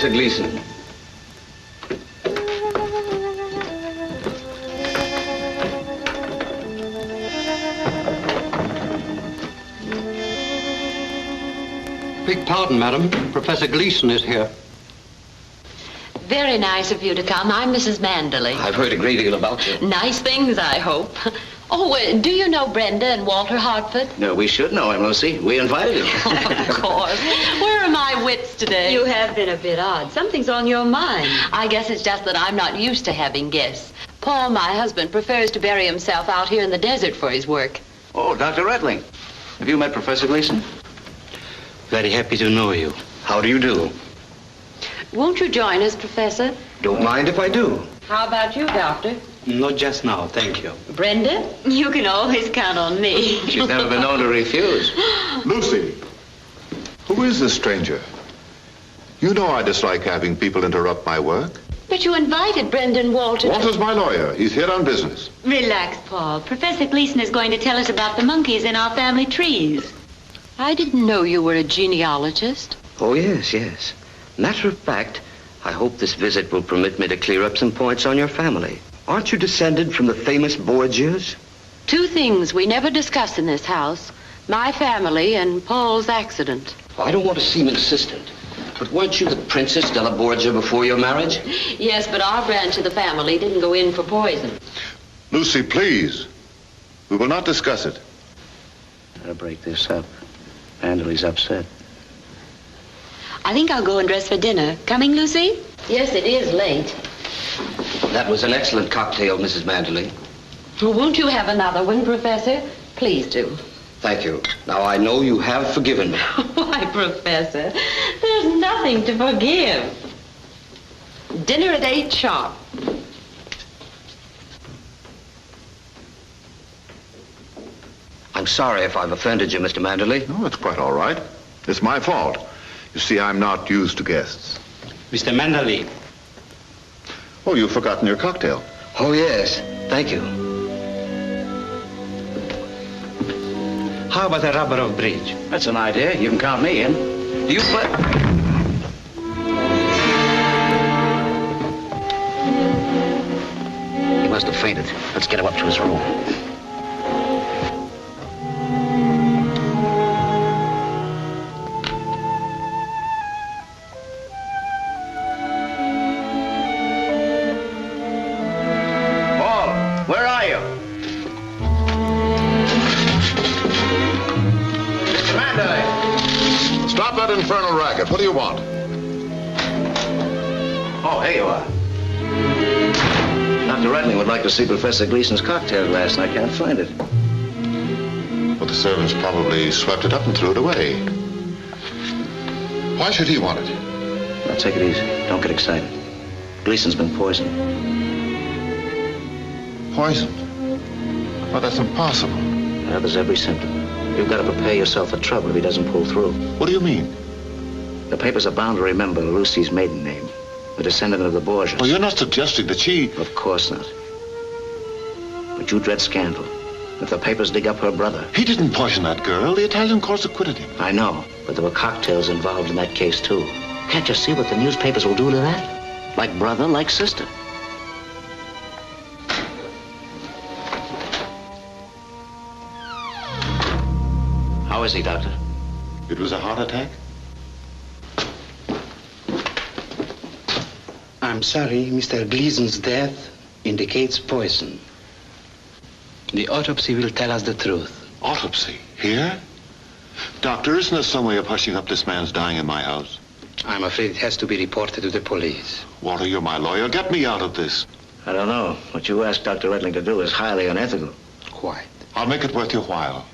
Professor Gleason. Beg pardon, madam. Professor Gleason is here. Very nice of you to come. I'm Mrs. Manderley. I've heard a great deal about you. Nice things, I hope. Oh, do you know Brenda and Walter Hartford? No, we should know him, Lucy. We invited him. Of course. Where are my wits today? You have been a bit odd. Something's on your mind. I guess it's just that I'm not used to having guests. Paul, my husband, prefers to bury himself out here in the desert for his work. Oh, Dr. Redling. Have you met Professor Gleason? Very happy to know you. How do you do? Won't you join us, Professor? Don't mind if I do. How about you, Doctor? Not just now, thank you. Brenda? You can always count on me. She's never been known to refuse. Lucy, who is this stranger? You know I dislike having people interrupt my work. But you invited Brenda and Walter. Walter's my lawyer. He's here on business. Relax, Paul. Professor Gleason is going to tell us about the monkeys in our family trees. I didn't know you were a genealogist. Oh, yes. Matter of fact, I hope this visit will permit me to clear up some points on your family. Aren't you descended from the famous Borgias? Two things we never discuss in this house. My family and Paul's accident. I don't want to seem insistent, but weren't you the Princess della Borgia before your marriage? Yes, but our branch of the family didn't go in for poison. Lucy, please. We will not discuss it. I'll break this up. Manderley's upset. I think I'll go and dress for dinner. Coming, Lucy? Yes, it is late. That was an excellent cocktail, Mrs. Manderley. Well, won't you have another one, Professor? Please do. Thank you. Now, I know you have forgiven me. Why, Professor, there's nothing to forgive. Dinner at 8 sharp. I'm sorry if I've offended you, Mr. Manderley. No, it's quite all right. It's my fault. You see, I'm not used to guests. Mr. Manderley. Oh, you've forgotten your cocktail. Oh, yes. Thank you. How about a rubber of bridge? That's an idea. You can count me in. Do you play? He must have fainted. Let's get him up to his room. Infernal racket. What do you want? Oh, here you are. Dr. Redling would like to see Professor Gleason's cocktail glass, and I can't find it. Well, the servants probably swept it up and threw it away. Why should he want it? Now, take it easy. Don't get excited. Gleason's been poisoned. Poisoned? Well, that's impossible. Well, there's every symptom. You've got to prepare yourself for trouble if he doesn't pull through. What do you mean? The papers are bound to remember Lucy's maiden name, the descendant of the Borgias. Well, you're not suggesting that she... Of course not. But you dread scandal. If the papers dig up her brother... He didn't poison that girl. The Italian courts acquitted him. I know, but there were cocktails involved in that case, too. Can't you see what the newspapers will do to that? Like brother, like sister. How is he, Doctor? It was a heart attack? I'm sorry, Mr. Gleason's death indicates poison. The autopsy will tell us the truth. Autopsy? Here? Doctor, isn't there some way of hushing up this man's dying in my house? I'm afraid it has to be reported to the police. Walter, you're my lawyer. Get me out of this. I don't know. What you asked Dr. Redling to do is highly unethical. Quite. I'll make it worth your while.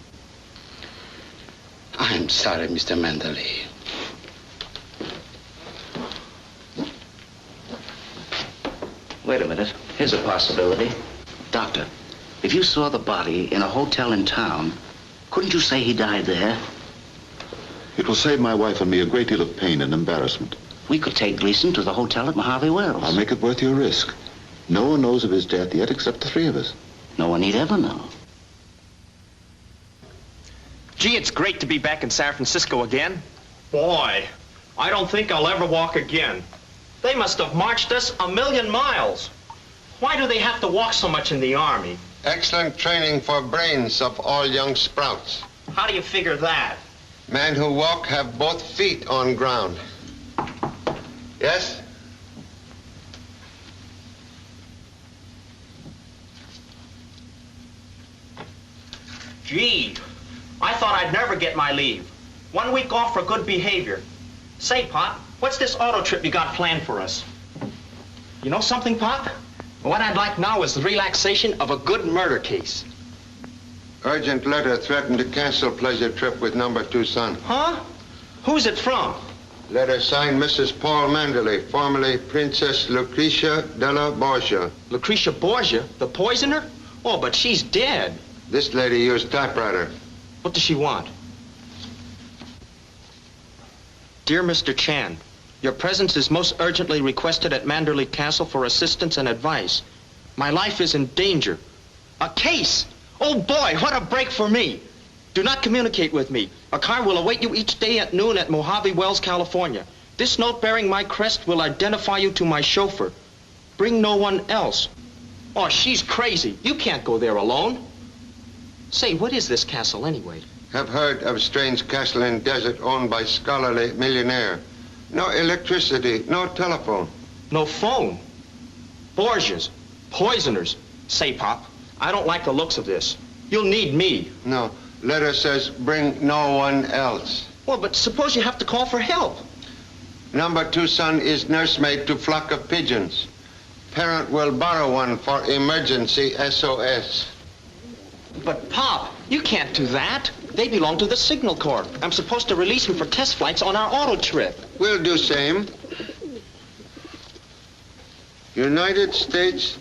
I'm sorry, Mr. Manderley. Wait a minute. Here's a possibility. Doctor, if you saw the body in a hotel in town, couldn't you say he died there? It will save my wife and me a great deal of pain and embarrassment. We could take Gleason to the hotel at Mojave Wells. I'll make it worth your risk. No one knows of his death yet except the three of us. No one need ever know. Gee, it's great to be back in San Francisco again. Boy, I don't think I'll ever walk again. They must have marched us 1,000,000 miles. Why do they have to walk so much in the Army? Excellent training for brains of all young sprouts. How do you figure that? Men who walk have both feet on ground. Yes? Gee, I thought I'd never get my leave. 1 week off for good behavior. Say, Pop, what's this auto trip you got planned for us? You know something, Pop? What I'd like now is the relaxation of a good murder case. Urgent letter threatened to cancel pleasure trip with number 2 son. Huh? Who's it from? Letter signed Mrs. Paul Manderley, formerly Princess Lucretia della Borgia. Lucretia Borgia, the poisoner? Oh, but she's dead. This lady used typewriter. What does she want? Dear Mr. Chan, your presence is most urgently requested at Manderley Castle for assistance and advice. My life is in danger. A case! Oh boy, what a break for me! Do not communicate with me. A car will await you each day at noon at Mojave Wells, California. This note bearing my crest will identify you to my chauffeur. Bring no one else. Oh, she's crazy. You can't go there alone. Say, what is this castle anyway? Have heard of strange castle in desert owned by scholarly millionaire. No electricity, no telephone. No phone. Borgias. Poisoners. Say, Pop, I don't like the looks of this. You'll need me. No. Letter says bring no one else. Well, but suppose you have to call for help. Number 2 son is nursemaid to flock of pigeons. Parent will borrow one for emergency SOS. But, Pop, you can't do that. They belong to the Signal Corps. I'm supposed to release them for test flights on our auto trip. We'll do same. United States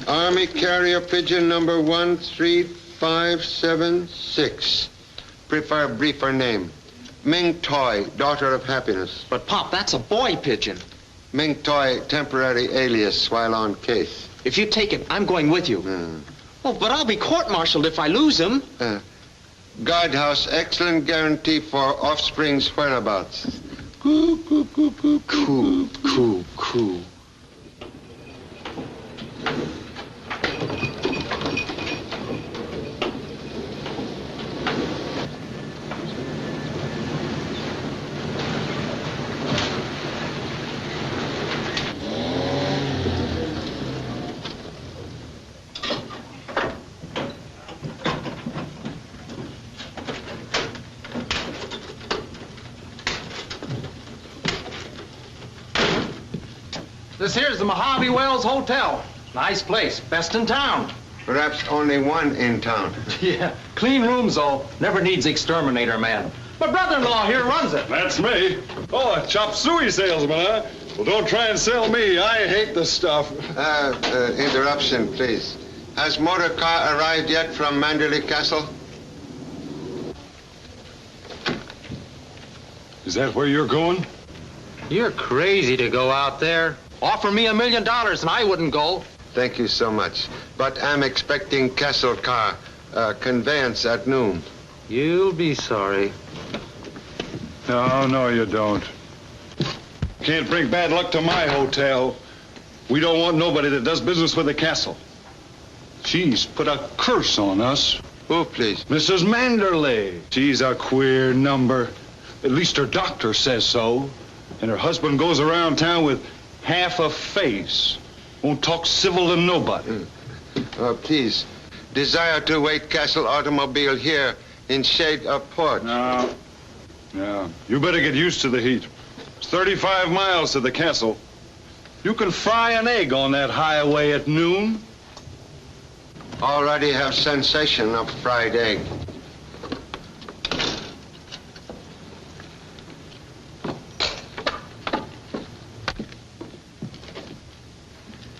Army Carrier Pigeon number 13576. Prefer briefer name. Ming Toy, daughter of happiness. But, Pop, that's a boy pigeon. Ming Toy, temporary alias while on case. If you take it, I'm going with you. Oh, but I'll be court-martialed if I lose him. Guardhouse, excellent guarantee for offspring's whereabouts. Coo, coo, coo, coo, coo, coo, coo. This here's the Mojave Wells Hotel. Nice place, best in town. Perhaps only one in town. Yeah, clean rooms, though. Never needs exterminator man. My brother-in-law here runs it. That's me. Oh, a chop suey salesman, huh? Well, don't try and sell me. I hate the stuff. Interruption, please. Has motor car arrived yet from Manderley Castle? Is that where you're going? You're crazy to go out there. Offer me $1 million and I wouldn't go. Thank you so much. But I'm expecting Castle car, conveyance at noon. You'll be sorry. No, you don't. Can't bring bad luck to my hotel. We don't want nobody that does business with the castle. She's put a curse on us. Who, please? Mrs. Manderley. She's a queer number. At least her doctor says so. And her husband goes around town with half a face. Won't talk civil to nobody. Please. Desire to wait Castle automobile here in shade of port. No. You better get used to the heat. It's 35 miles to the castle. You can fry an egg on that highway at noon. Already have sensation of fried egg.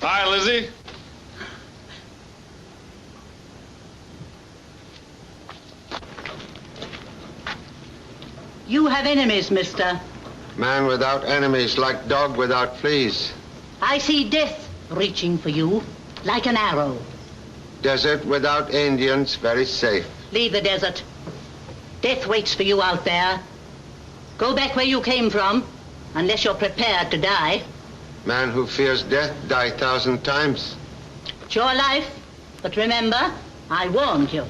Hi, Lizzie. You have enemies, mister. Man without enemies, like dog without fleas. I see death reaching for you, like an arrow. Desert without Indians, very safe. Leave the desert. Death waits for you out there. Go back where you came from, unless you're prepared to die. Man who fears death die 1,000 times. It's your life, but remember, I warned you.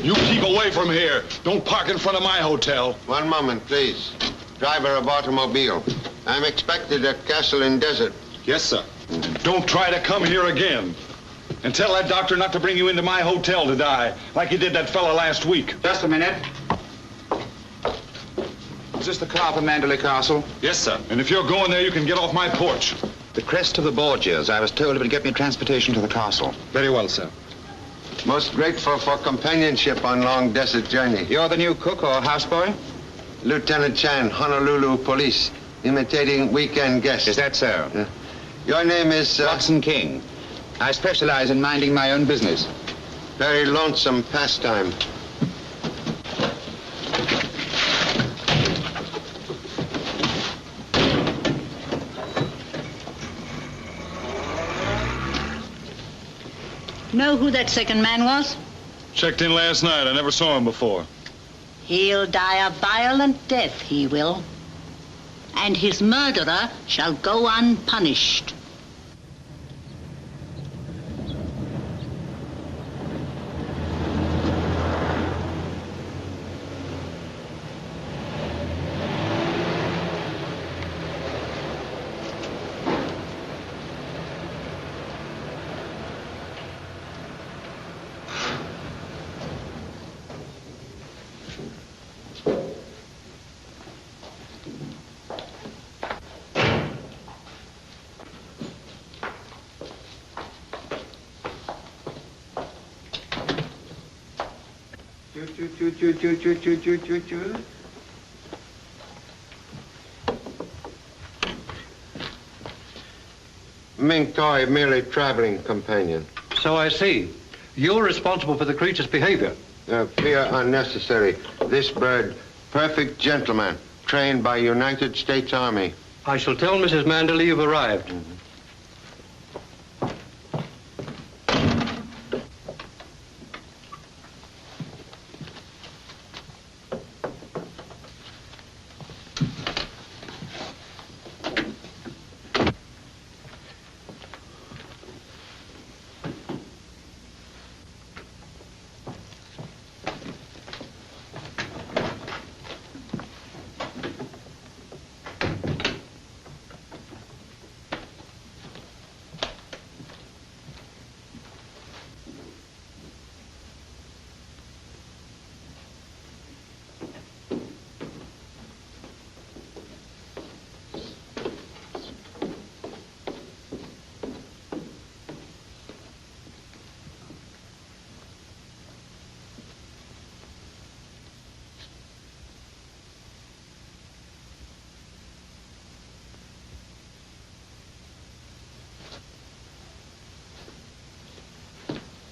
You keep away from here. Don't park in front of my hotel. One moment, please. Driver of automobile. I'm expected at Castle in Desert. Yes, sir. Don't try to come here again. And tell that doctor not to bring you into my hotel to die, like he did that fella last week. Just a minute. Is this the car for Manderley Castle? Yes, sir. And if you're going there, you can get off my porch. The crest of the Borgias. I was told it would get me transportation to the castle. Very well, sir. Most grateful for companionship on long desert journey. You're the new cook or houseboy? Lieutenant Chan, Honolulu Police, imitating weekend guests. Is that so? Your name is... Watson King. I specialize in minding my own business. Very lonesome pastime. Know who that second man was? Checked in last night. I never saw him before. He'll die a violent death, he will. And his murderer shall go unpunished. Ming Toy, merely traveling companion. So I see. You're responsible for the creature's behavior. Fear unnecessary. This bird, perfect gentleman, trained by United States Army. I shall tell Mrs. Manderley you've arrived.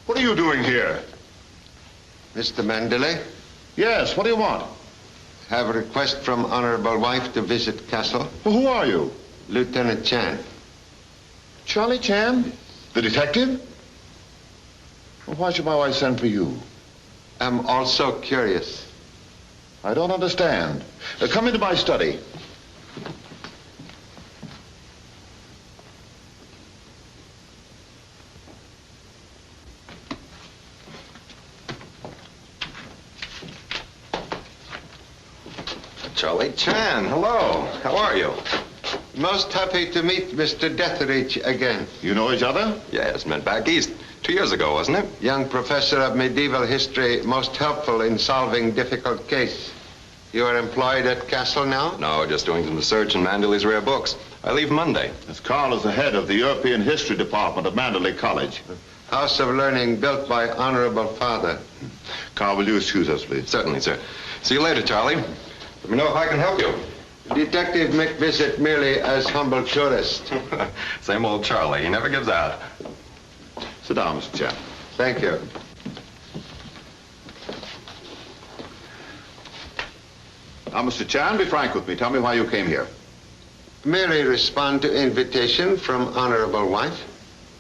What are you doing here? Mr. Manderley? Yes, what do you want? Have a request from honorable wife to visit castle. Well, who are you? Lieutenant Chan. Charlie Chan? The detective? Well, why should my wife send for you? I'm also curious. I don't understand. Come into my study. Charlie Chan, hello. How are you? Most happy to meet Mr. Dietrich again. You know each other? Yes, met back east 2 years ago, wasn't it? Young professor of medieval history, most helpful in solving difficult case. You are employed at Castle now? No, just doing some research in Manderley's rare books. I leave Monday. As Carl is the head of the European History Department of Manderley College. House of learning built by honorable father. Carl, will you excuse us, please? Certainly, sir. See you later, Charlie. Let me know if I can help you. Detective make visit merely as humble tourist. Same old Charlie. He never gives out. Sit down, Mr. Chan. Thank you. Now, Mr. Chan, be frank with me. Tell me why you came here. Merely respond to invitation from honorable wife.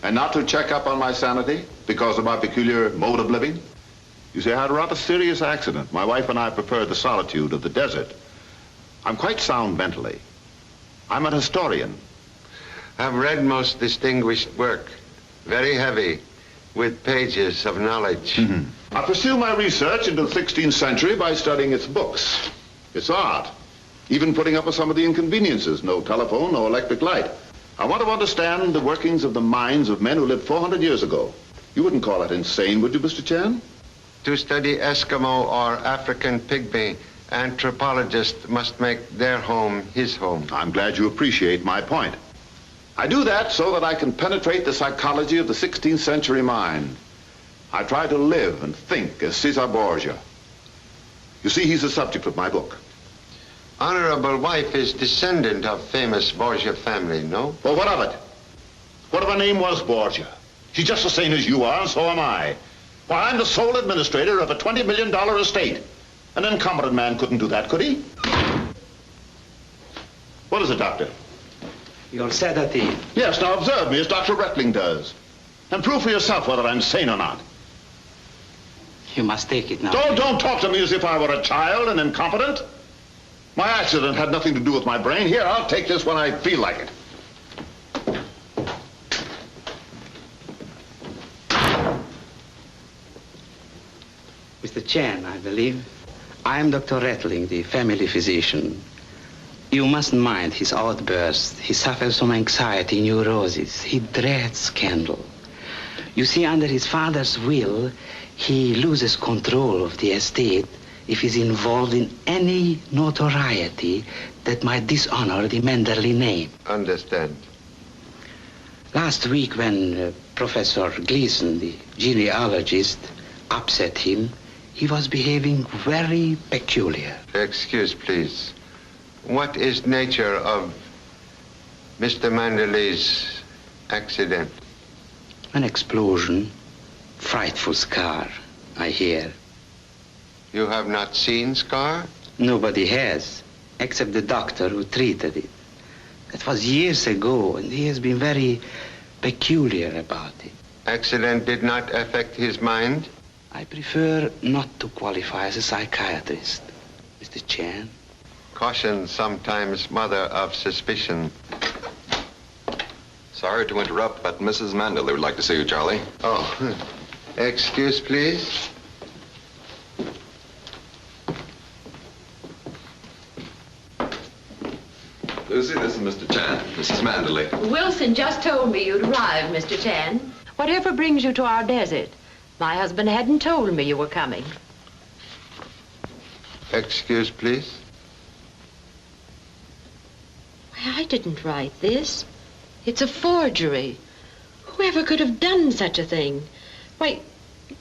And not to check up on my sanity because of my peculiar mode of living? You see, I had a rather serious accident. My wife and I prefer the solitude of the desert. I'm quite sound mentally. I'm an historian. I've read most distinguished work. Very heavy, with pages of knowledge. I pursue my research into the 16th century by studying its books, its art, even putting up with some of the inconveniences. No telephone, no electric light. I want to understand the workings of the minds of men who lived 400 years ago. You wouldn't call that insane, would you, Mr. Chan? To study Eskimo or African pygmy, anthropologist must make their home his home. I'm glad you appreciate my point. I do that so that I can penetrate the psychology of the 16th century mind. I try to live and think as Caesar Borgia. You see, he's the subject of my book. Honorable wife is descendant of famous Borgia family, no? Well, what of it? What if her name was Borgia? She's just the same as you are, and so am I. Why, I'm the sole administrator of a $20 million estate. An incompetent man couldn't do that, could he? What is it, Doctor? Your sedative. Yes, now observe me as Dr. Reckling does. And prove for yourself whether I'm sane or not. You must take it now. Don't talk to me as if I were a child and incompetent. My accident had nothing to do with my brain. Here, I'll take this when I feel like it. Mr. Chan, I believe. I am Dr. Reckling, the family physician. You mustn't mind his outbursts. He suffers from anxiety, neurosis. He dreads scandal. You see, under his father's will, he loses control of the estate if he's involved in any notoriety that might dishonor the Manderley name. Understand. Last week, when Professor Gleason, the genealogist, upset him, he was behaving very peculiar. Excuse, please. What is nature of Mr. Manderley's accident? An explosion. Frightful scar, I hear. You have not seen scar? Nobody has, except the doctor who treated it. That was years ago, and he has been very peculiar about it. Accident did not affect his mind? I prefer not to qualify as a psychiatrist, Mr. Chan. Caution sometimes mother of suspicion. Sorry to interrupt, but Mrs. Manderley would like to see you, Charlie. Oh, excuse, please. Lucy, this is Mr. Chan, Mrs. Manderley. Wilson just told me you'd arrived, Mr. Chan. Whatever brings you to our desert? My husband hadn't told me you were coming. Excuse, please. Why, I didn't write this. It's a forgery. Whoever could have done such a thing? Why,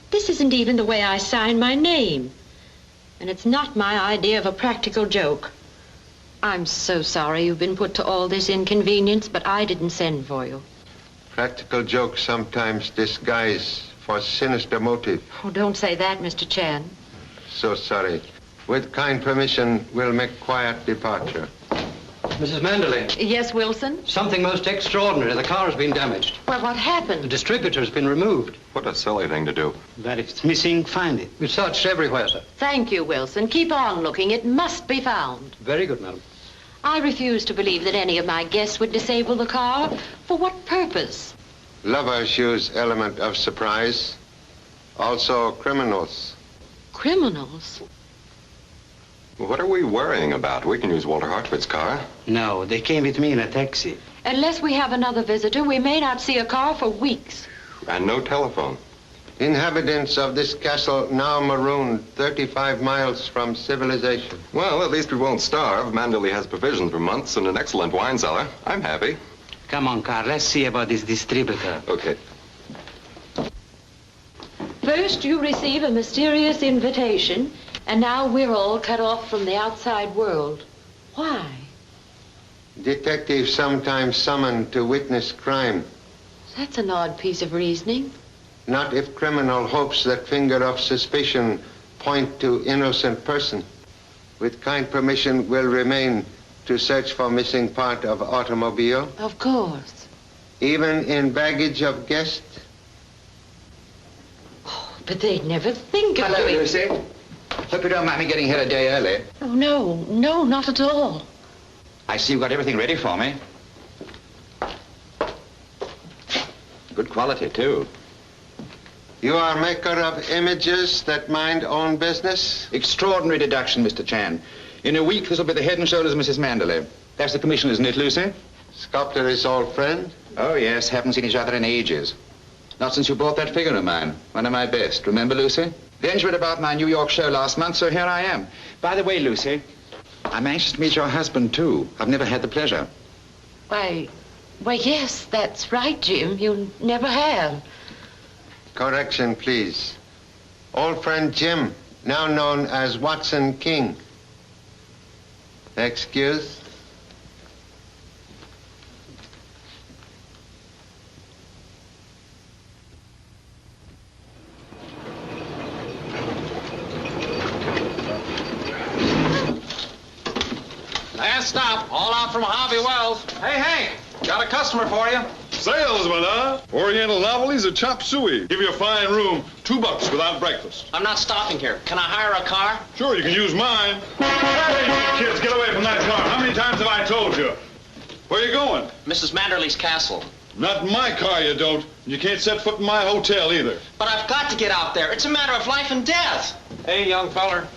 this isn't even the way I sign my name. And it's not my idea of a practical joke. I'm so sorry you've been put to all this inconvenience, but I didn't send for you. Practical jokes sometimes disguise for sinister motive. Oh, don't say that, Mr. Chan. So sorry. With kind permission, we'll make quiet departure. Mrs. Manderley. Yes, Wilson? Something most extraordinary. The car has been damaged. Well, what happened? The distributor's been removed. What a silly thing to do. But if it's missing, find it. We've searched everywhere, sir. Thank you, Wilson. Keep on looking. It must be found. Very good, madam. I refuse to believe that any of my guests would disable the car. For what purpose? Lovers use element of surprise. Also criminals. Criminals? What are we worrying about? We can use Walter Hartford's car. No, they came with me in a taxi. Unless we have another visitor, we may not see a car for weeks. And no telephone. Inhabitants of this castle now marooned 35 miles from civilization. Well, at least we won't starve. Manderley has provisions for months and an excellent wine cellar. I'm happy. Come on, Carl. Let's see about this distributor. Okay. First, you receive a mysterious invitation, and now we're all cut off from the outside world. Why? Detectives sometimes summoned to witness crime. That's an odd piece of reasoning. Not if criminal hopes that finger of suspicion point to innocent person. With kind permission, will remain to search for missing part of automobile. Of course. Even in baggage of guests? But they'd never think of doing... Lucy. Hope you don't mind me getting here a day early. Oh, no, not at all. I see you've got everything ready for me. Good quality, too. You are maker of images that mind own business? Extraordinary deduction, Mr. Chan. In a week, this will be the head and shoulders of Mrs. Manderley. That's the commission, isn't it, Lucy? Sculptor is old friend? Oh, yes. Haven't seen each other in ages. Not since you bought that figure of mine. One of my best. Remember, Lucy? Then you read about my New York show last month, so here I am. By the way, Lucy, I'm anxious to meet your husband, too. I've never had the pleasure. Why, yes, that's right, Jim. You never have. Correction, please. Old friend Jim, now known as Watson King. Excuse? Last stop, all out from Mojave Wells. Hey, Hank, got a customer for you. Salesman, huh? Oriental novelties or chop suey. Give you a fine room, $2 without breakfast. I'm not stopping here. Can I hire a car? Sure, you can use mine. Hey, kids, get away from that car. How many times have I told you? Where are you going? Mrs. Manderley's castle. Not in my car, you don't. You can't set foot in my hotel either. But I've got to get out there. It's a matter of life and death. Hey, young feller.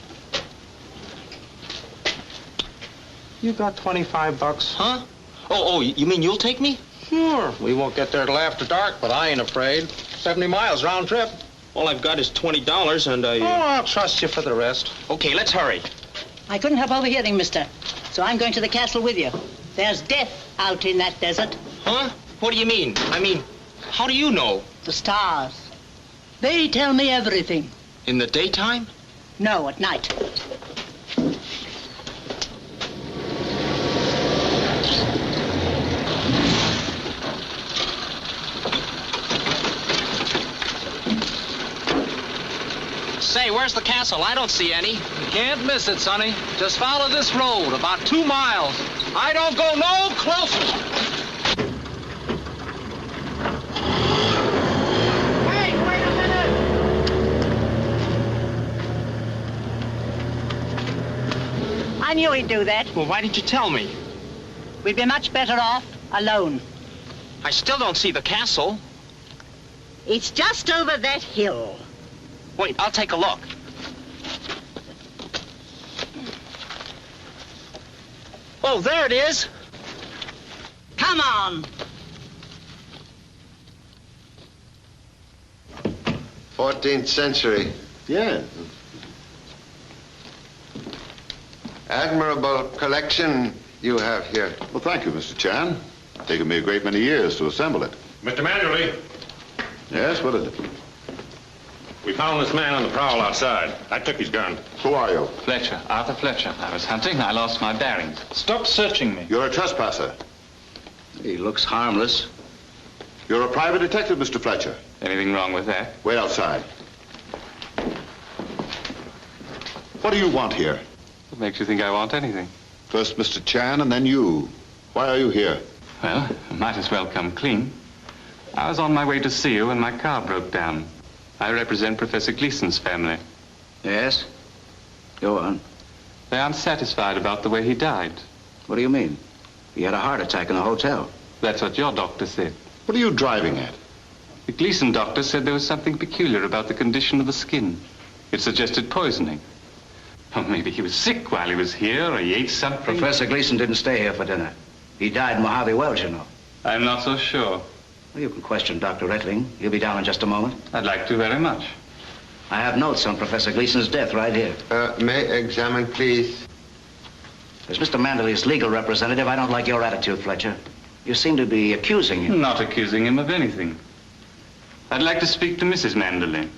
You got $25. Huh? Oh, you mean you'll take me? Sure. We won't get there till after dark, but I ain't afraid. 70 miles round trip. All I've got is $20 and Oh, I'll trust you for the rest. Okay, let's hurry. I couldn't help overhearing, mister. So I'm going to the castle with you. There's death out in that desert. Huh? What do you mean? I mean, how do you know? The stars. They tell me everything. In the daytime? No, at night. Say, where's the castle? I don't see any. You can't miss it, Sonny. Just follow this road, about 2 miles. I don't go no closer. Hey, wait a minute! I knew he'd do that. Well, why didn't you tell me? We'd be much better off alone. I still don't see the castle. It's just over that hill. Wait, I'll take a look. Oh, there it is. Come on. 14th century. Yeah. Admirable collection you have here. Well, thank you, Mr. Chan. It's taken me a great many years to assemble it. Mr. Manderley, Yes, what is it? we found this man on the prowl outside. I took his gun. Who are you? Fletcher, Arthur Fletcher. I was hunting. I lost my bearings. Stop searching me. You're a trespasser. He looks harmless. You're a private detective, Mr. Fletcher. Anything wrong with that? Wait outside. What do you want here? What makes you think I want anything? First Mr. Chan and then you. Why are you here? Well, I might as well come clean. I was on my way to see you when my car broke down. I represent Professor Gleason's family. Yes? Go on. They aren't satisfied about the way he died. What do you mean? He had a heart attack in the hotel. That's what your doctor said. What are you driving at? The Gleason doctor said there was something peculiar about the condition of the skin. It suggested poisoning. Or maybe he was sick while he was here, or he ate something. Professor Gleason didn't stay here for dinner. He died in Mojave Wells, you know. I'm not so sure. Well, you can question Dr. Ettling. He'll be down in just a moment. I'd like to very much. I have notes on Professor Gleason's death right here. May I examine, please? As Mr. Manderley's legal representative, I don't like your attitude, Fletcher. You seem to be accusing him. Not accusing him of anything. I'd like to speak to Mrs. Manderley.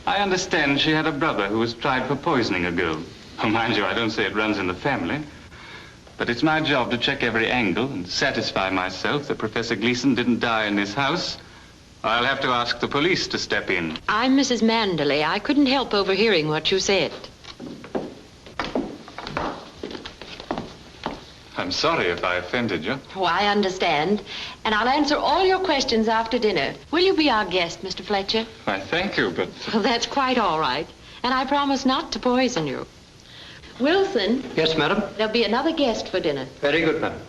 I understand she had a brother who was tried for poisoning a girl. Oh, mind you, I don't say it runs in the family. But it's my job to check every angle and satisfy myself that Professor Gleason didn't die in this house. I'll have to ask the police to step in. I'm Mrs. Manderley. I couldn't help overhearing what you said. I'm sorry if I offended you. Oh, I understand. And I'll answer all your questions after dinner. Will you be our guest, Mr. Fletcher? Why, thank you, but... Well, that's quite all right. And I promise not to poison you. Wilson. Yes, madam? There'll be another guest for dinner. Very good, madam.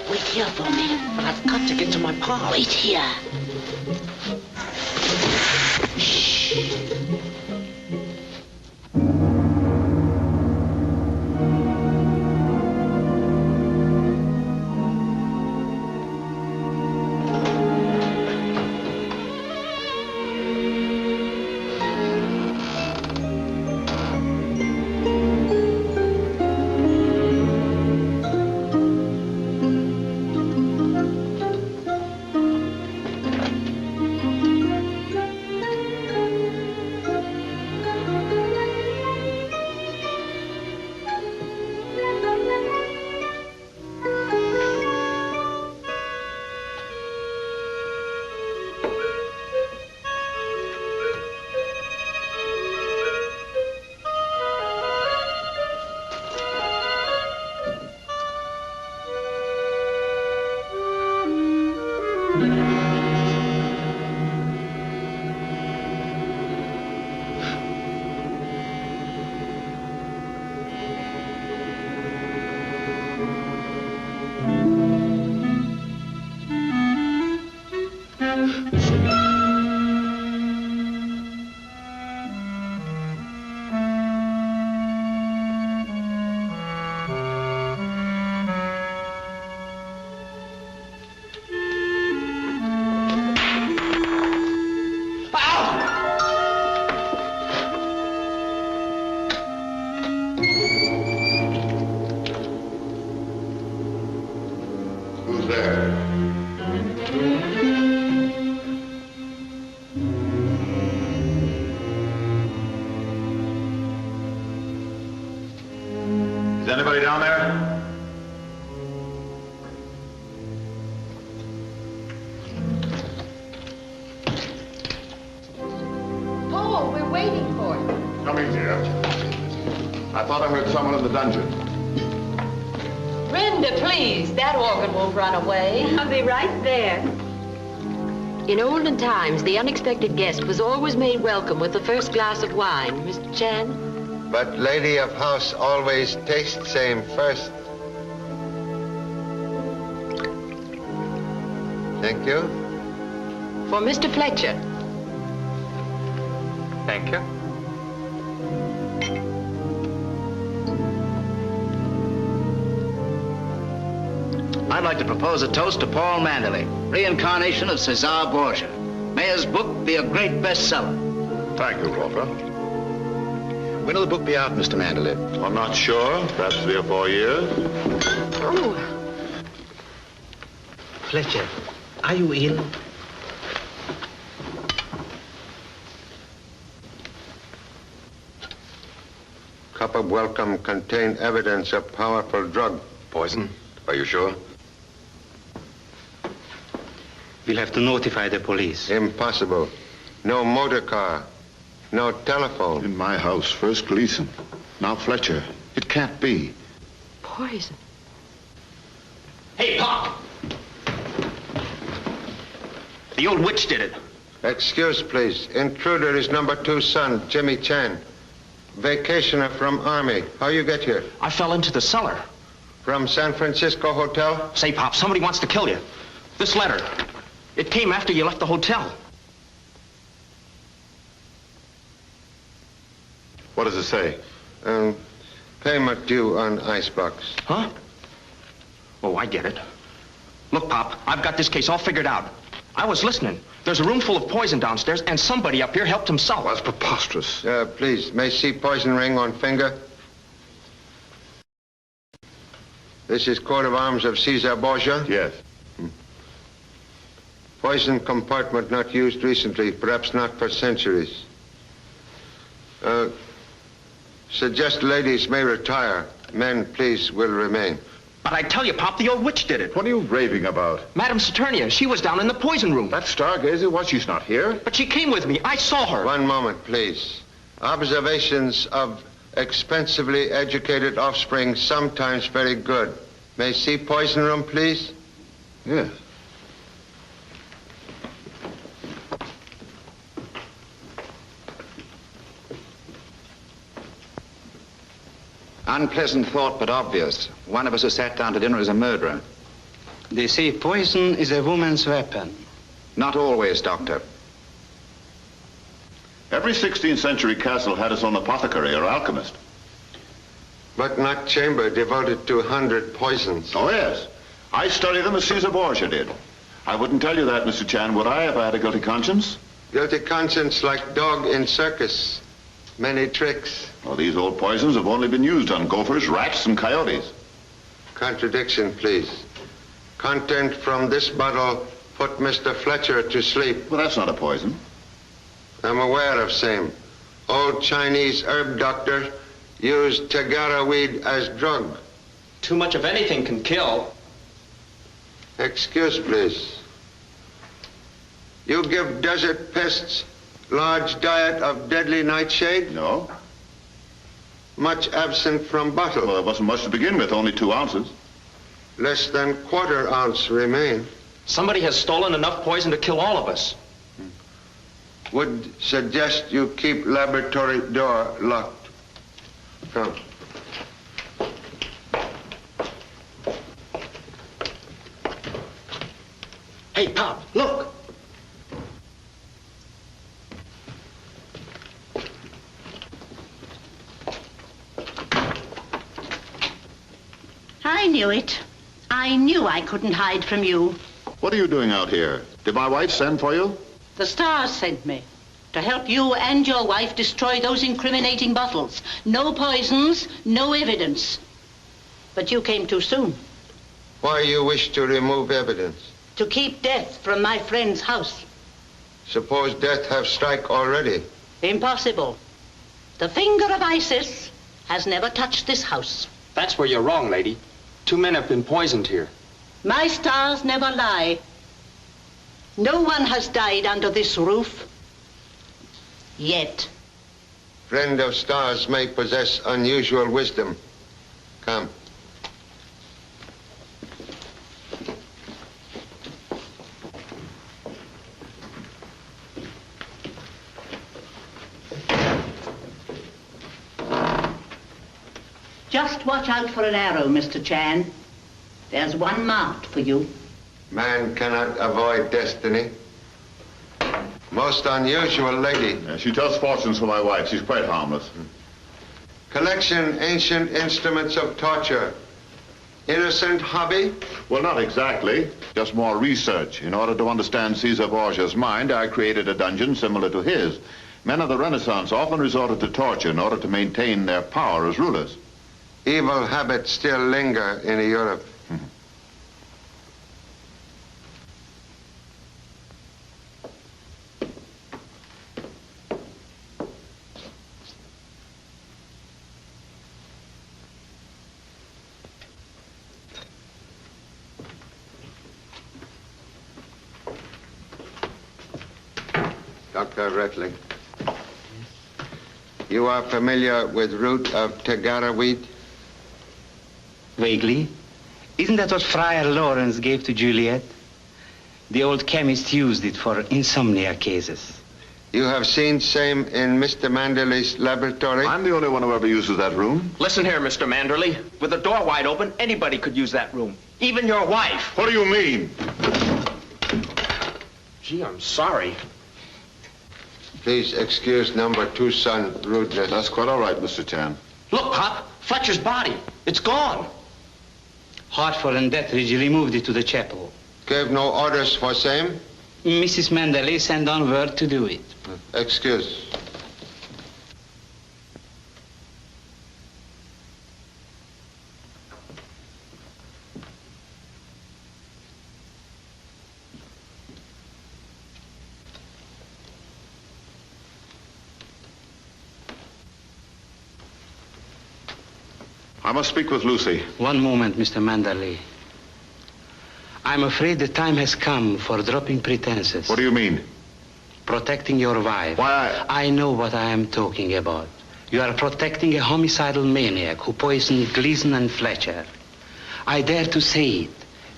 Wait here for me. But I've got to get to my pod. Wait here. Anybody down there? Paul, we're waiting for you. Come in, dear. I thought I heard someone in the dungeon. Brenda, please. That organ won't run away. I'll be right there. In olden times, the unexpected guest was always made welcome with the first glass of wine. Mr. Chan? But lady of house always taste same first. Thank you. For Mr. Fletcher. Thank you. I'd like to propose a toast to Paul Manderley, reincarnation of Cesar Borgia. May his book be a great bestseller. Thank you, Walter. When will the book be out, Mr. Manderley? I'm not sure. Perhaps 3 or 4 years. Oh. Fletcher, are you ill? Cup of welcome contained evidence of powerful drug. Poison? Are you sure? We'll have to notify the police. Impossible. No motor car. No telephone. In my house, first Gleason. Now Fletcher. It can't be. Poison. Hey, Pop! The old witch did it. Excuse, please. Intruder is number 2 son, Jimmy Chan. Vacationer from Army. How you get here? I fell into the cellar. From San Francisco Hotel? Say, Pop, somebody wants to kill you. This letter. It came after you left the hotel. What does it say? Payment due on icebox. Huh? Oh, I get it. Look, Pop, I've got this case all figured out. I was listening. There's a room full of poison downstairs, and somebody up here helped himself. That's preposterous. Please, may see poison ring on finger? This is coat of arms of Cesar Borgia? Yes. Poison compartment not used recently, perhaps not for centuries. Suggest ladies may retire. Men, please, will remain. But I tell you, Pop, the old witch did it. What are you raving about? Madame Saturnia, she was down in the poison room. That stargazer, what? She's not here? But she came with me. I saw her. One moment, please. Observations of expensively educated offspring sometimes very good. May I see poison room, please? Yes. Unpleasant thought, but obvious. One of us who sat down to dinner is a murderer. They say poison is a woman's weapon. Not always, Doctor. Every 16th century castle had its own apothecary or alchemist. But not chamber devoted to 100 poisons. Oh, yes. I study them as Caesar Borgia did. I wouldn't tell you that, Mr. Chan, would I, if I had a guilty conscience? Guilty conscience like dog in circus. Many tricks. Well, these old poisons have only been used on gophers, rats, and coyotes. Contradiction, please. Content from this bottle put Mr. Fletcher to sleep. Well, that's not a poison. I'm aware of same. Old Chinese herb doctor used Tagara weed as drug. Too much of anything can kill. Excuse, please. You give desert pests large diet of deadly nightshade? No. Much absent from bottle? Well, there wasn't much to begin with, only 2 ounces. Less than quarter ounce remain. Somebody has stolen enough poison to kill all of us. Would suggest you keep laboratory door locked. Come. Hey, Pop, look. I knew it. I knew I couldn't hide from you. What are you doing out here? Did my wife send for you? The stars sent me to help you and your wife destroy those incriminating bottles. No poisons, no evidence. But you came too soon. Why you wish to remove evidence? To keep death from my friend's house. Suppose death have strike already. Impossible. The finger of Isis has never touched this house. That's where you're wrong, lady. 2 men have been poisoned here. My stars never lie. No one has died under this roof. Yet. Friend of stars may possess unusual wisdom. Come. Just watch out for an arrow, Mr. Chan. There's one marked for you. Man cannot avoid destiny. Most unusual lady. Yeah, she tells fortunes for my wife. She's quite harmless. Collection ancient instruments of torture. Innocent hobby? Well, not exactly. Just more research. In order to understand Caesar Borgia's mind, I created a dungeon similar to his. Men of the Renaissance often resorted to torture in order to maintain their power as rulers. Evil habits still linger in Europe. Dr. Retling, you are familiar with root of Tagara weed? Vaguely. Isn't that what Friar Lawrence gave to Juliet? The old chemist used it for insomnia cases. You have seen same in Mr. Manderley's laboratory? I'm the only one who ever uses that room. Listen here, Mr. Manderley. With the door wide open, anybody could use that room. Even your wife. What do you mean? Gee, I'm sorry. Please excuse number 2 son rudeness. That's quite all right, Mr. Chan. Look, Pop. Fletcher's body. It's gone. Hartford and Dietrich removed it to the chapel. Gave no orders for same? Mrs. Manderley sent on word to do it. Excuse. must speak with Lucy. One moment, Mr. Manderley. I'm afraid the time has come for dropping pretenses. What do you mean? Protecting your wife. Why, I know what I am talking about. You are protecting a homicidal maniac who poisoned Gleason and Fletcher. I dare to say it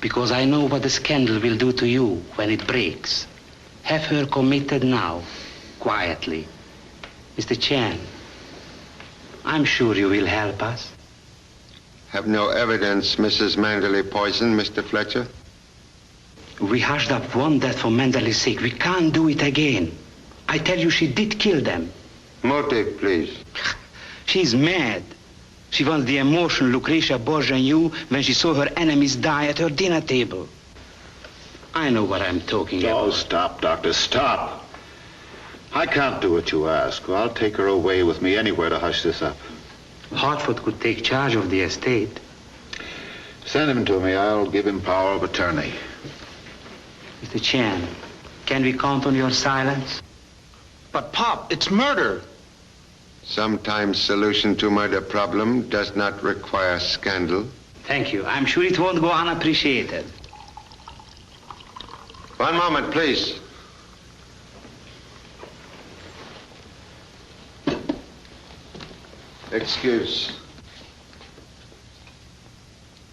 because I know what the scandal will do to you when it breaks. Have her committed now, quietly. Mr. Chan, I'm sure you will help us. Have no evidence Mrs. Manderley poisoned Mr. Fletcher? We hushed up one death for Manderley's sake. We can't do it again. I tell you, she did kill them. Motive, please. She's mad. She wants the emotion Lucretia Borgia knew when she saw her enemies die at her dinner table. I know what I'm talking about. Oh, stop, Doctor, stop. I can't do what you ask. I'll take her away with me anywhere to hush this up. Hartford could take charge of the estate. Send him to me. I'll give him power of attorney. Mr. Chan, can we count on your silence? But, Pop, it's murder. Sometimes solution to murder problem does not require scandal. Thank you. I'm sure it won't go unappreciated. One moment, please. Excuse.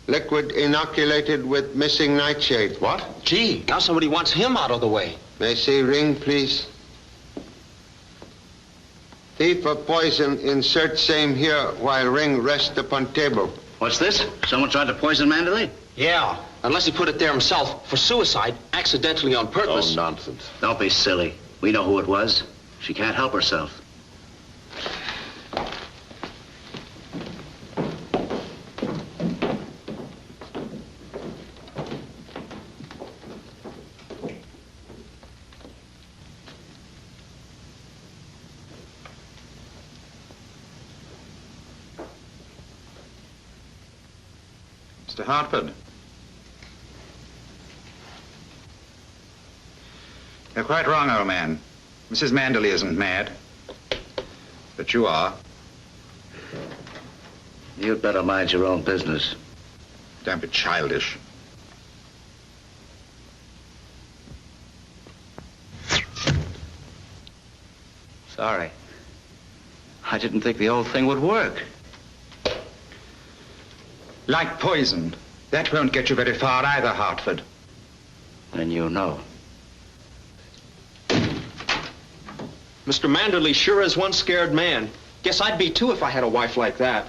Liquid inoculated with missing nightshade. What? Gee, now somebody wants him out of the way. May I see ring, please? Thief of poison, insert same here while ring rest upon table. What's this? Someone tried to poison Manderley? Yeah, unless he put it there himself for suicide, accidentally on purpose. Oh, nonsense. Don't be silly. We know who it was. She can't help herself. Mr. Hartford. You're quite wrong, old man. Mrs. Manderley isn't mad. But you are. You'd better mind your own business. Don't be childish. Sorry. I didn't think the old thing would work. Like poison. That won't get you very far either, Hartford. Then you know. Mr. Manderley sure is one scared man. Guess I'd be too if I had a wife like that.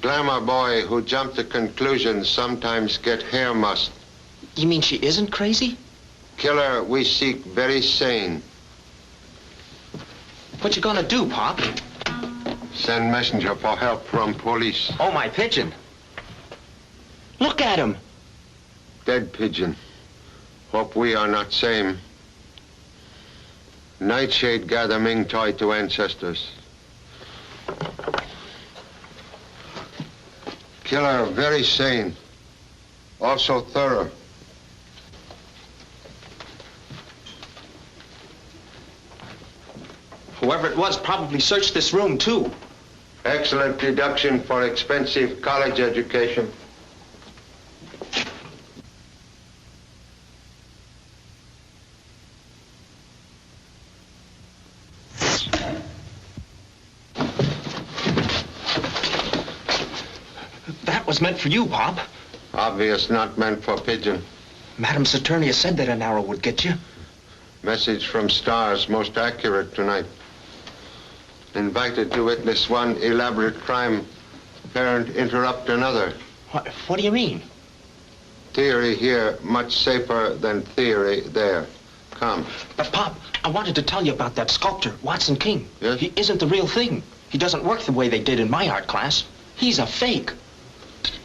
Glamour boy who jumped to conclusions sometimes get hair must. You mean she isn't crazy? Killer we seek very sane. What you gonna do, Pop? Send messenger for help from police. Oh, my pigeon. Look at him. Dead pigeon. Hope we are not same. Nightshade gather Ming toy to ancestors. Killer very sane. Also thorough. Whoever it was probably searched this room, too. Excellent deduction for expensive college education. That was meant for you, Pop. Obvious not meant for pigeon. Madam Saturnia said that an arrow would get you. Message from stars most accurate tonight. Invited to witness one elaborate crime. Parent interrupt another. What do you mean? Theory here much safer than theory there. Come. But, Pop, I wanted to tell you about that sculptor, Watson King. Yes? He isn't the real thing. He doesn't work the way they did in my art class. He's a fake.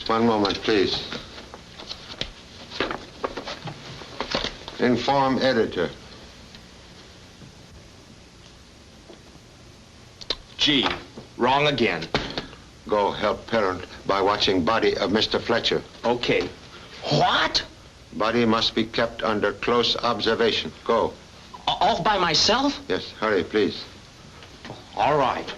One moment, please. Inform editor. Gee, wrong again. Go help parent by watching body of Mr. Fletcher. Okay. What? Body must be kept under close observation. Go. All by myself? Yes, hurry, please. All right.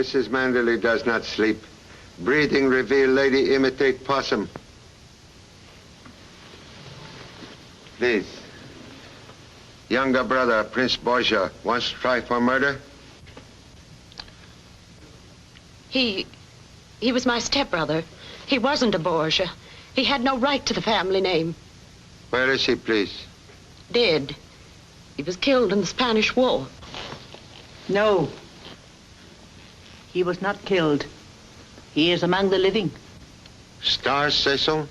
Mrs. Manderley does not sleep. Breathing reveal lady imitate possum. Please. Younger brother, Prince Borgia, wants to try for murder? He was my stepbrother. He wasn't a Borgia. He had no right to the family name. Where is he, please? Dead. He was killed in the Spanish War. No. He was not killed. He is among the living. Stars say so?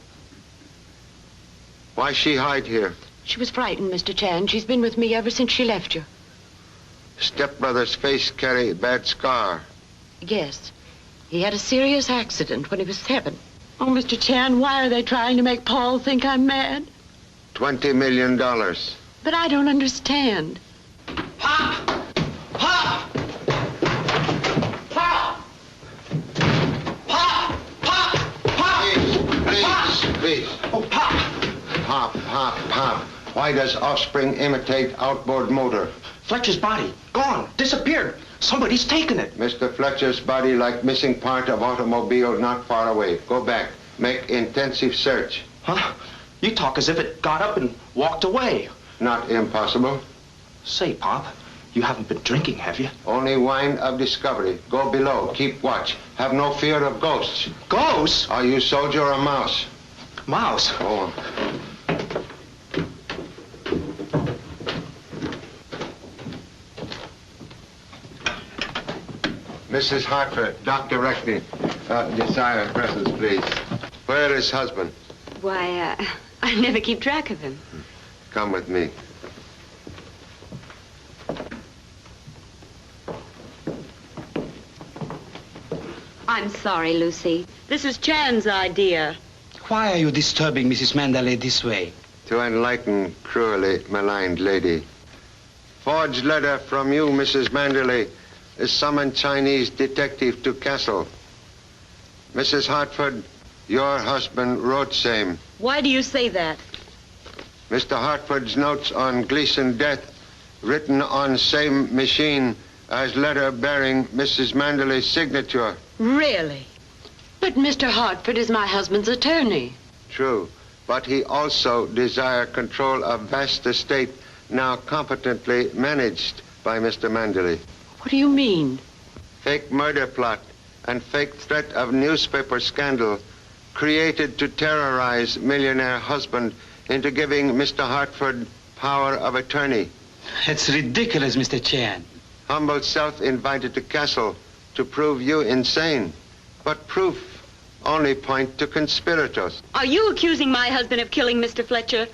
Why she hide here? She was frightened, Mr. Chan. She's been with me ever since she left you. Stepbrother's face carry bad scar. Yes. He had a serious accident when he was 7. Oh, Mr. Chan, why are they trying to make Paul think I'm mad? $20 million. But I don't understand. Pop! Pop! Pop! Pop! Pop! Pop! Please. Oh, Pop! Pop. Why does offspring imitate outboard motor? Fletcher's body. Gone. Disappeared. Somebody's taken it. Mr. Fletcher's body like missing part of automobile not far away. Go back. Make intensive search. Huh? You talk as if it got up and walked away. Not impossible. Say, Pop, you haven't been drinking, have you? Only wine of discovery. Go below. Keep watch. Have no fear of ghosts. Ghosts? Are you soldier or mouse? Mouse? Oh. Mrs. Hartford, Dr. Reckney. Desire presence, please. Where is husband? Why, I never keep track of him. Come with me. I'm sorry, Lucy. This is Chan's idea. Why are you disturbing Mrs. Manderley this way? To enlighten cruelly maligned lady. Forged letter from you, Mrs. Manderley, is summoned Chinese detective to castle. Mrs. Hartford, your husband wrote same. Why do you say that? Mr. Hartford's notes on Gleason death written on same machine as letter bearing Mrs. Manderley's signature. Really? But Mr. Hartford is my husband's attorney. True, but he also desire control of vast estate now competently managed by Mr. Manderley. What do you mean? Fake murder plot and fake threat of newspaper scandal created to terrorize millionaire husband into giving Mr. Hartford power of attorney. It's ridiculous, Mr. Chan. Humble self invited to castle to prove you insane. But proof only point to conspirators. Are you accusing my husband of killing Mr. Fletcher?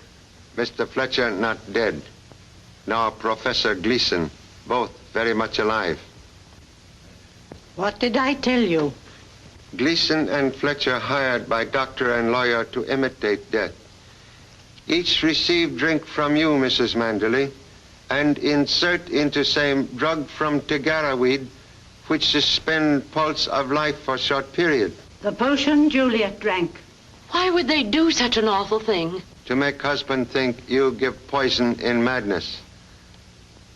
Mr. Fletcher not dead. Now Professor Gleason, both very much alive. What did I tell you? Gleason and Fletcher hired by doctor and lawyer to imitate death. Each received drink from you, Mrs. Manderley, and insert into same drug from Tagara weed, which suspend pulse of life for short period. The potion Juliet drank. Why would they do such an awful thing? To make husband think you give poison in madness.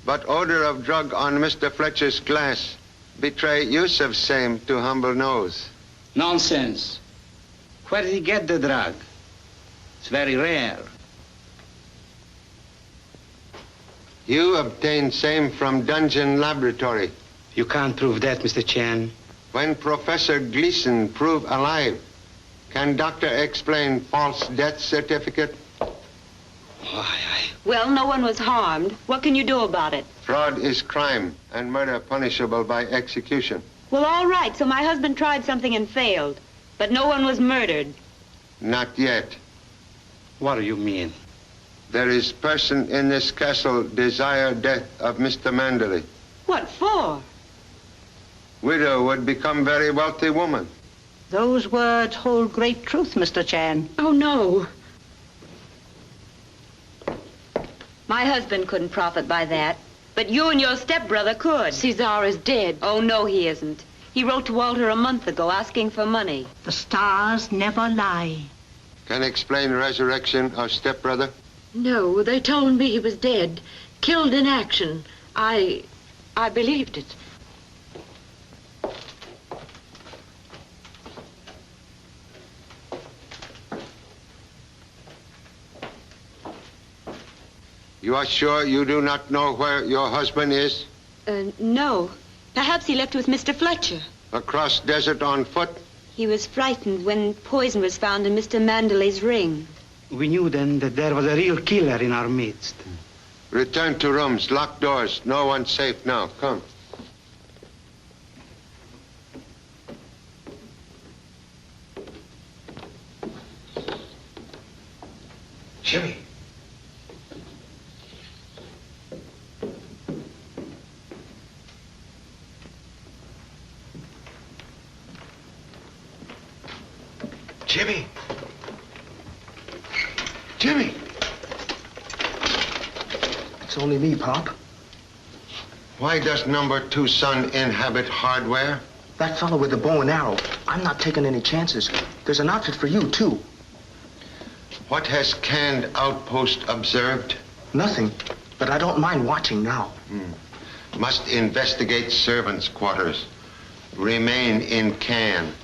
But odor of drug on Mr. Fletcher's glass betray use of same to humble nose. Nonsense. Where did he get the drug? It's very rare. You obtained same from dungeon laboratory. You can't prove that, Mr. Chan. When Professor Gleason prove alive, can doctor explain false death certificate? Well, no one was harmed. What can you do about it? Fraud is crime and murder punishable by execution. Well, all right, so my husband tried something and failed. But no one was murdered. Not yet. What do you mean? There is person in this castle desire death of Mr. Manderley. What for? Widow would become very wealthy woman. Those words hold great truth, Mr. Chan. Oh, no. My husband couldn't profit by that. But you and your stepbrother could. Cesar is dead. Oh, no, he isn't. He wrote to Walter a month ago asking for money. The stars never lie. Can explain resurrection of stepbrother? No, they told me he was dead. Killed in action. I believed it. You are sure you do not know where your husband is? No. Perhaps he left with Mr. Fletcher. Across desert on foot? He was frightened when poison was found in Mr. Manderley's ring. We knew then that there was a real killer in our midst. Return to rooms, lock doors. No one safe now. Come. Jimmy. Jimmy. Jimmy. It's only me, Pop. Why does number 2 son inhabit hardware? That fellow with the bow and arrow. I'm not taking any chances. There's an outfit for you, too. What has canned outpost observed? Nothing, but I don't mind watching now. Must investigate servants' quarters. Remain in can.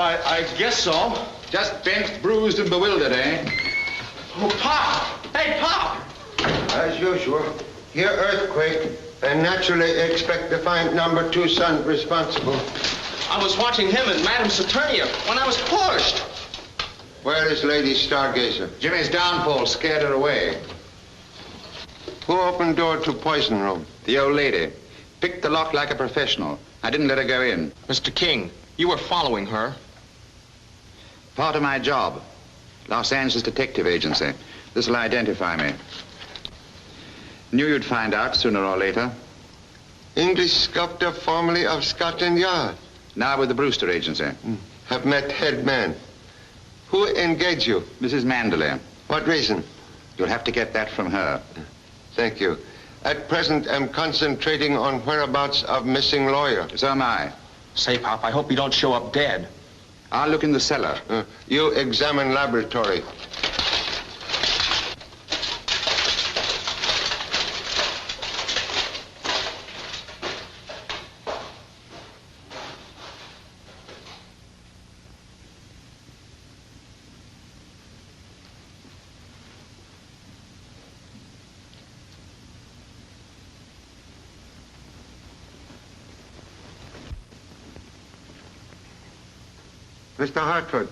I guess so. Just bent, bruised, and bewildered, eh? Oh, Pop! Hey, Pop! As usual, here earthquake, and naturally expect to find number 2 son responsible. I was watching him and Madame Saturnia when I was pushed. Where is Lady Stargazer? Jimmy's downfall scared her away. Who opened door to poison room? The old lady. Picked the lock like a professional. I didn't let her go in. Mr. King, you were following her. Part of my job. Los Angeles Detective Agency. This will identify me. Knew you'd find out sooner or later. English sculptor formerly of Scotland Yard. Now with the Brewster Agency. Have met head man. Who engaged you? Mrs. Manderley. What reason? You'll have to get that from her. Thank you. At present, I'm concentrating on whereabouts of missing lawyer. So am I. Say, Pop, I hope you don't show up dead. I'll look in the cellar. You examine laboratory. Mr. Hartford,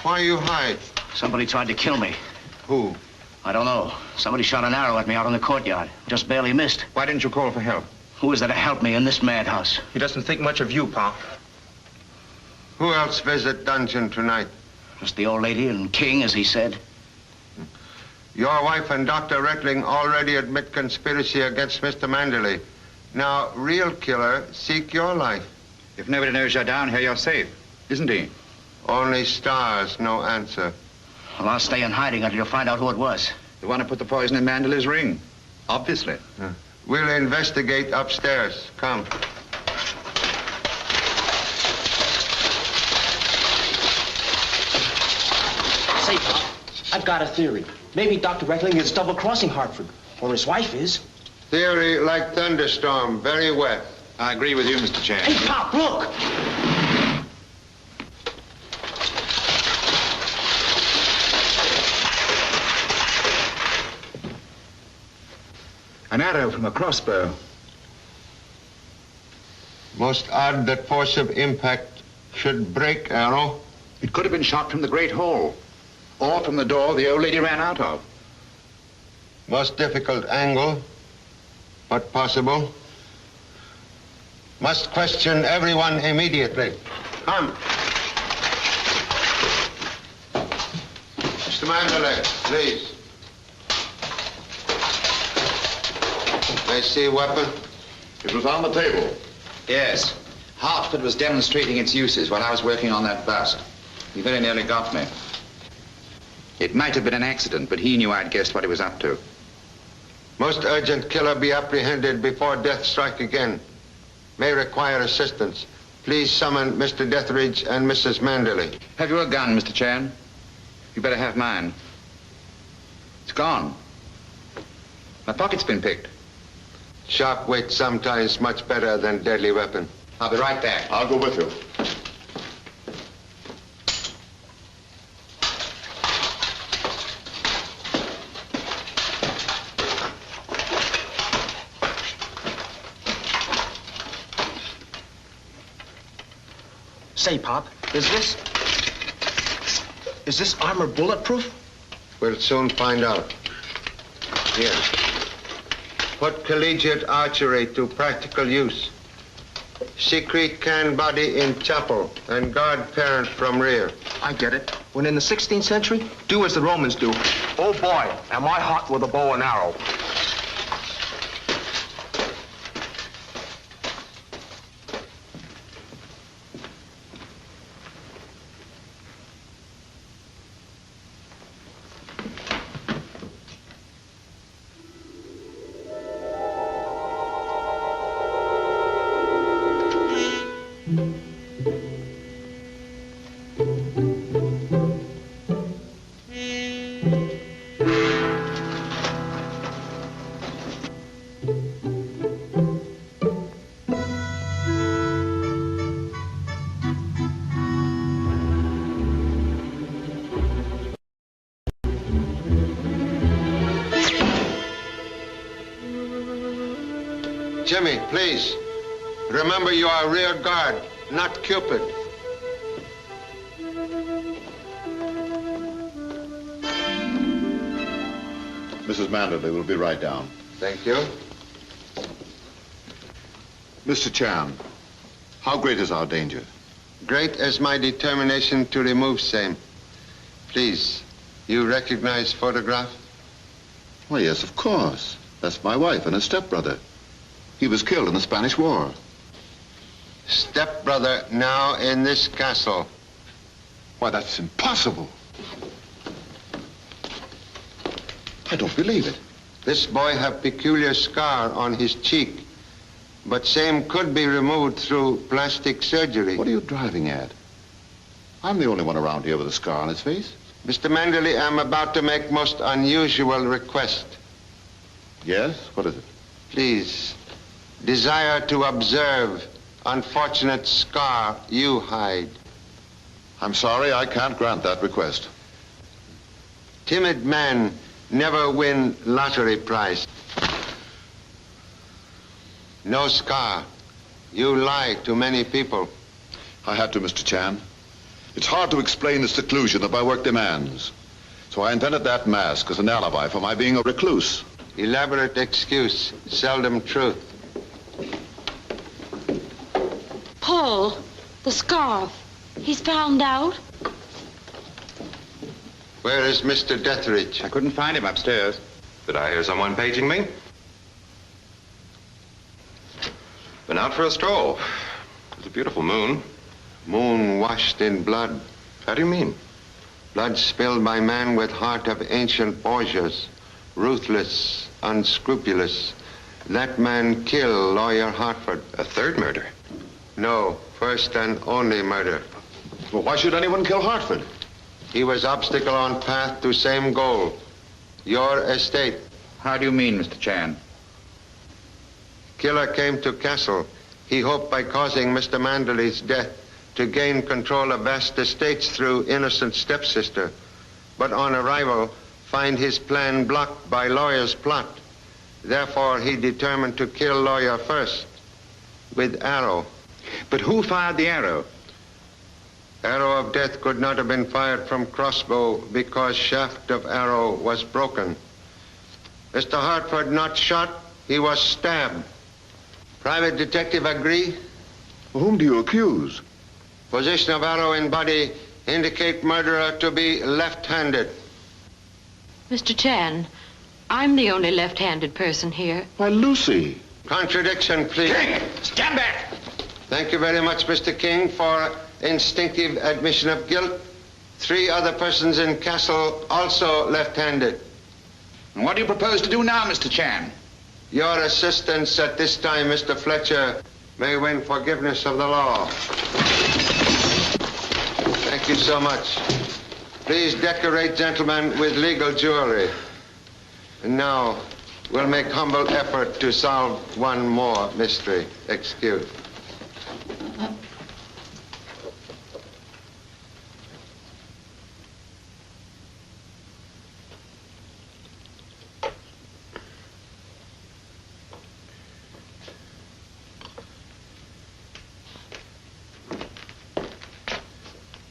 why you hide? Somebody tried to kill me. Who? I don't know. Somebody shot an arrow at me out in the courtyard. Just barely missed. Why didn't you call for help? Who is there to help me in this madhouse? He doesn't think much of you, Pop. Who else visit dungeon tonight? Just the old lady and King, as he said. Your wife and Dr. Rettling already admit conspiracy against Mr. Manderley. Now, real killer, seek your life. If nobody knows you're down here, you're safe, isn't he? Only stars, no answer. Well, I'll stay in hiding until you find out who it was. The one who put the poison in Manderley's ring. Obviously. We'll investigate upstairs. Come. Say, Pop, I've got a theory. Maybe Dr. Reckling is double-crossing Hartford, or his wife is. Theory like thunderstorm, very wet. I agree with you, Mr. Chan. Hey, Pop, look! An arrow from a crossbow. Most odd that force of impact should break arrow. It could have been shot from the Great Hall, or from the door the old lady ran out of. Most difficult angle, but possible. Must question everyone immediately. Come. Mr. Manderley, please. They see weapon? It was on the table. Yes. Hartford was demonstrating its uses while I was working on that bust. He very nearly got me. It might have been an accident, but he knew I'd guessed what he was up to. Most urgent killer be apprehended before death strike again. May require assistance. Please summon Mr. Dethridge and Mrs. Manderley. Have you a gun, Mr. Chan? You better have mine. It's gone. My pocket's been picked. Sharp weight sometimes much better than deadly weapon. I'll be right back. I'll go with you. Say, Pop, is this armor bulletproof? We'll soon find out. Here. Put collegiate archery to practical use. Secret can body in chapel and guard parent from rear. I get it. When in the 16th century, do as the Romans do. Oh boy, am I hot with a bow and arrow. Jimmy, please. Remember you are rear guard, not Cupid. Mrs. Manderley will be right down. Thank you. Mr. Chan, how great is our danger? great as my determination to remove same. Please, you recognize photograph? Why, yes, of course. That's my wife and her stepbrother. He was killed in the Spanish War. Stepbrother now in this castle. Why, that's impossible. I don't believe it. This boy have peculiar scar on his cheek, but same could be removed through plastic surgery. What are you driving at? I'm the only one around here with a scar on his face. Mr. Manderley, I'm about to make most unusual request. Yes? What is it? Please, desire to observe unfortunate scar you hide. I'm sorry, I can't grant that request. Timid man never win lottery prize. No scar. You lie to many people. I had to, Mr. Chan. It's hard to explain the seclusion that my work demands. So I invented that mask as an alibi for my being a recluse. Elaborate excuse, seldom truth. Paul, the scarf. He's found out. Where is Mr. Dietrich? I couldn't find him upstairs. Did I hear someone paging me? Been out for a stroll. It's a beautiful moon. Moon washed in blood. How do you mean? Blood spilled by man with heart of ancient Borgias. Ruthless, unscrupulous. That man killed Lawyer Hartford. A third murder? No, first and only murder. Well, why should anyone kill Hartford? He was obstacle on path to same goal. Your estate. How do you mean, Mr. Chan? Killer came to castle. He hoped by causing Mr. Manderley's death to gain control of vast estates through innocent stepsister. But on arrival, find his plan blocked by lawyer's plot. Therefore, he determined to kill lawyer first with arrow. But who fired the arrow? Arrow of death could not have been fired from crossbow because shaft of arrow was broken. Mr. Hartford not shot, he was stabbed. Private detective agree? Well, whom do you accuse? Position of arrow in body indicate murderer to be left-handed. Mr. Chan, I'm the only left-handed person here. Why, Lucy. Contradiction, please. King, stand back! Thank you very much, Mr. King, for instinctive admission of guilt. 3 other persons in castle also left-handed. And what do you propose to do now, Mr. Chan? Your assistance at this time, Mr. Fletcher, may win forgiveness of the law. Thank you so much. Please decorate, gentlemen, with legal jewelry. And now, we'll make humble effort to solve one more mystery. Excuse.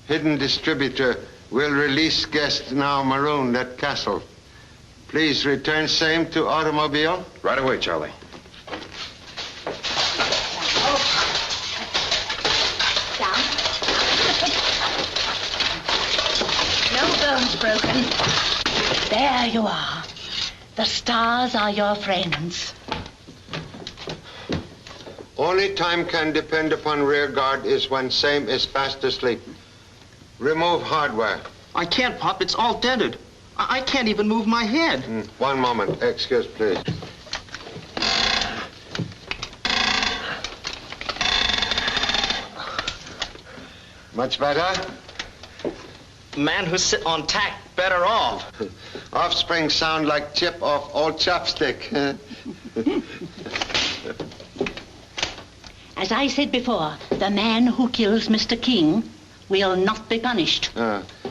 Hidden distributor will release guest now marooned at castle. Please return same to automobile. Right away, Charlie. Down. No bones broken. There you are. The stars are your friends. Only time can depend upon rear guard is when same is fast asleep. Remove hardware. I can't, Pop. It's all dented. I can't even move my head. One moment. Excuse, please. Much better? Man who's sit on tack better off. Offspring sound like chip off old chopstick. As I said before, the man who kills Mr. King will not be punished.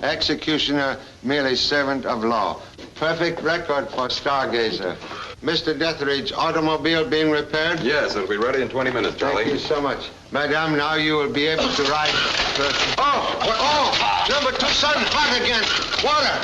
Executioner, merely servant of law. Perfect record for stargazer. Mr. Dietrich, automobile being repaired? Yes, it'll be ready in 20 minutes, Charlie. Thank you so much. Madame, now you will be able to ride. Oh! Number 2 son, hot again. Water!